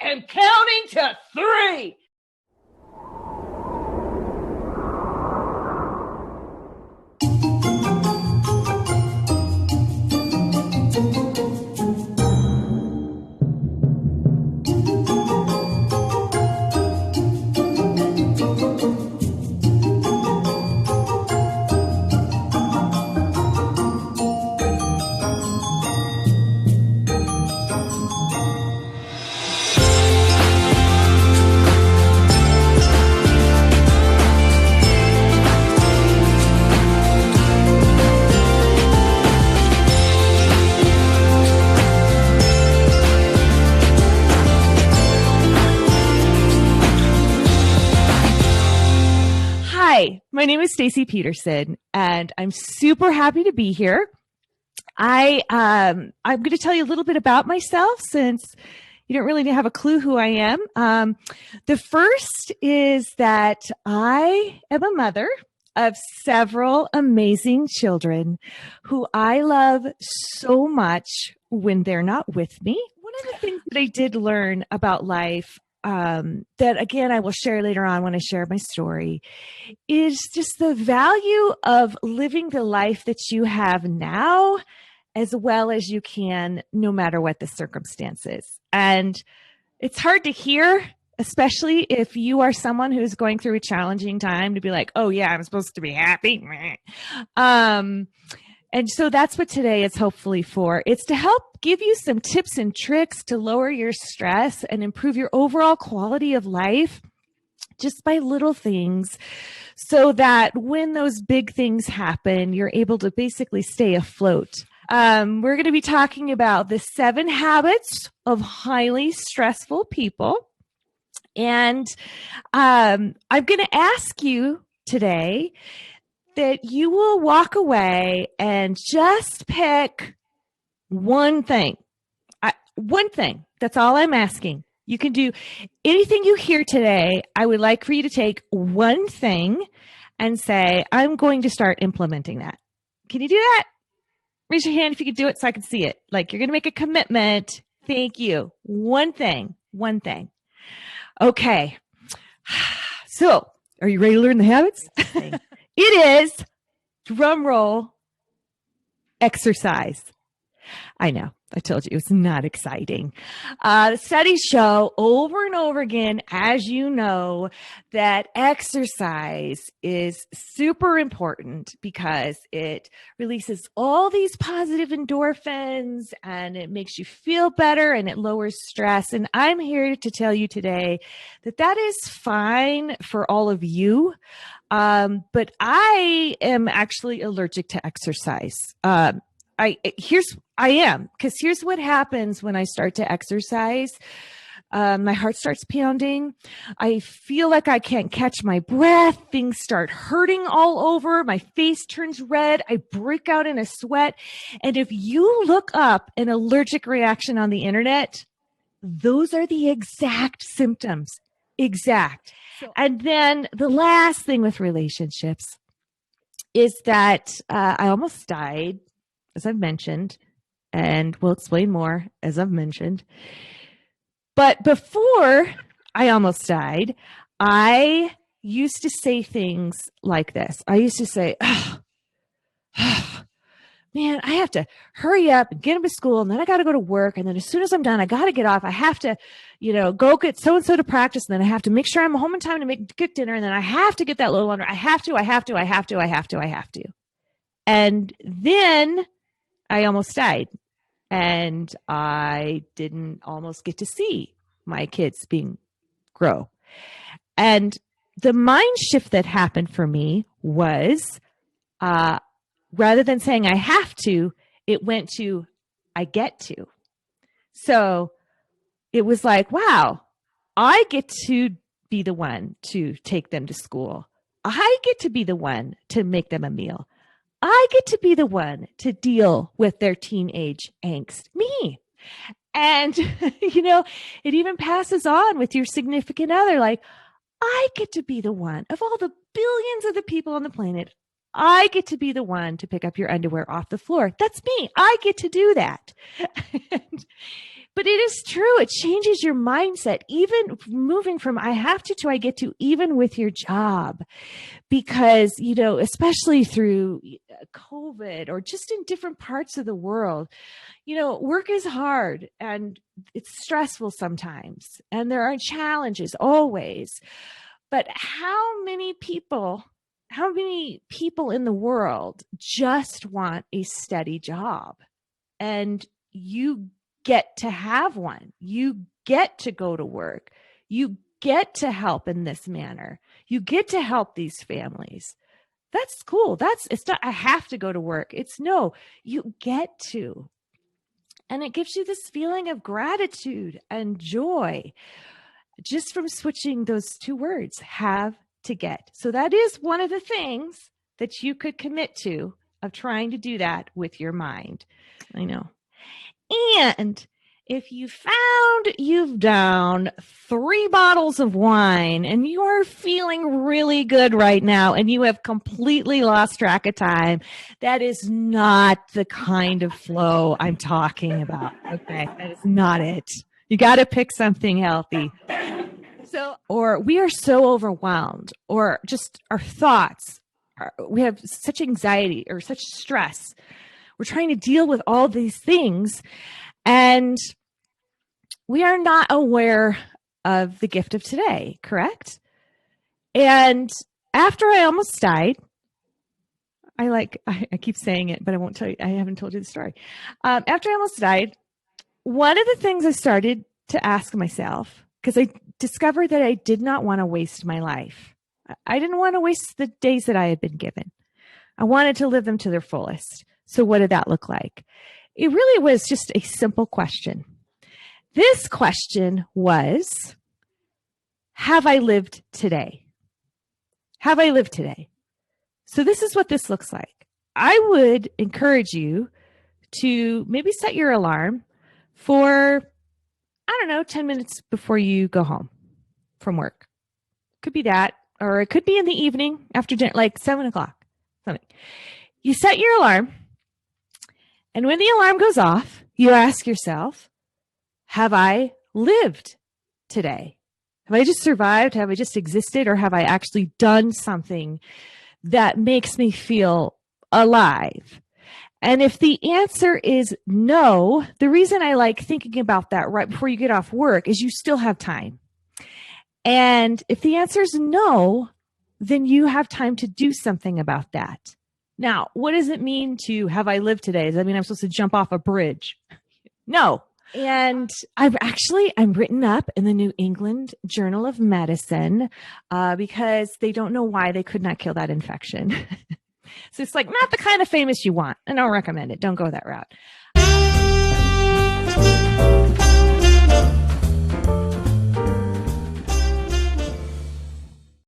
am counting to 3. Hi, my name is Stacy Pederson, and I'm super happy to be here. I'm going to tell you a little bit about myself since you don't really have a clue who I am. The first is that I am a mother of several amazing children who I love so much when they're not with me. One of the things that I did learn about life that, again, I will share later on when I share my story, is just the value of living the life that you have now as well as you can, no matter what the circumstances. And it's hard to hear, especially if you are someone who's going through a challenging time, to be like, oh yeah, I'm supposed to be happy. And so that's what today is hopefully for. It's to help give you some tips and tricks to lower your stress and improve your overall quality of life just by little things, so that when those big things happen, you're able to basically stay afloat. We're going to be talking about the 7 habits of highly stressful people. And I'm going to ask you today that you will walk away and just pick one thing. One thing. That's all I'm asking. You can do anything you hear today. I would like for you to take one thing and say, I'm going to start implementing that. Can you do that? Raise your hand if you can do it so I can see it. Like, you're going to make a commitment. Thank you. One thing. Okay. So, are you ready to learn the habits? It is, drum roll, exercise. I know. I told you it was not exciting. Studies show over and over again, as you know, that exercise is super important because it releases all these positive endorphins and it makes you feel better and it lowers stress. And I'm here to tell you today that that is fine for all of you. But I am actually allergic to exercise. I am, because here's what happens when I start to exercise. My heart starts pounding. I feel like I can't catch my breath. Things start hurting all over. My face turns red. I break out in a sweat. And if you look up an allergic reaction on the internet, those are the exact symptoms. Exact. And then the last thing with relationships is that I almost died, as I've mentioned, and we'll explain more as I've mentioned. But before I almost died, I used to say things like this. I used to say, man, I have to hurry up and get him to school, and then I got to go to work. And then as soon as I'm done, I got to get off. I have to, go get so-and-so to practice. And then I have to make sure I'm home in time to cook dinner. And then I have to get that little under. I have to. And then I almost died. And I didn't almost get to see my kids grow. And the mind shift that happened for me was, rather than saying I have to, it went to I get to. So it was like, wow, I get to be the one to take them to school. I get to be the one to make them a meal. I get to be the one to deal with their teenage angst. Me. And, it even passes on with your significant other. Like, I get to be the one of all the billions of the people on the planet. I get to be the one to pick up your underwear off the floor. That's me. I get to do that. But it is true. It changes your mindset, even moving from I have to I get to, even with your job. Because, especially through COVID or just in different parts of the world, work is hard and it's stressful sometimes. And there are challenges always. But how many people in the world just want a steady job? And you get to have one. You get to go to work. You get to help in this manner. You get to help these families. That's cool. It's not, I have to go to work. It's no, you get to. And it gives you this feeling of gratitude and joy just from switching those two words, have to get. So that is one of the things that you could commit to, of trying to do that with your mind. I know. And if you found you've down 3 bottles of wine and you are feeling really good right now and you have completely lost track of time, that is not the kind of flow I'm talking about. Okay, that is not it. You got to pick something healthy. Or we are so overwhelmed, or just our thoughts, we have such anxiety or such stress. We're trying to deal with all these things, and we are not aware of the gift of today, correct? And after I almost died, I keep saying it, but I won't tell you. I haven't told you the story. After I almost died, one of the things I started to ask myself, because I discovered that I did not want to waste my life. I didn't want to waste the days that I had been given. I wanted to live them to their fullest. So what did that look like? It really was just a simple question. This question was, have I lived today? Have I lived today? So this is what this looks like. I would encourage you to maybe set your alarm for, 10 minutes before you go home from work. Could be that, or it could be in the evening after dinner, like 7:00, something. You set your alarm, and when the alarm goes off, you ask yourself, have I lived today? Have I just survived? Have I just existed? Or have I actually done something that makes me feel alive? And if the answer is no, the reason I like thinking about that right before you get off work is you still have time. And if the answer is no, then you have time to do something about that. Now, what does it mean to have I lived today? Does that mean I'm supposed to jump off a bridge? No. And I'm written up in the New England Journal of Medicine because they don't know why they could not kill that infection. So it's like not the kind of famous you want. I don't recommend it. Don't go that route.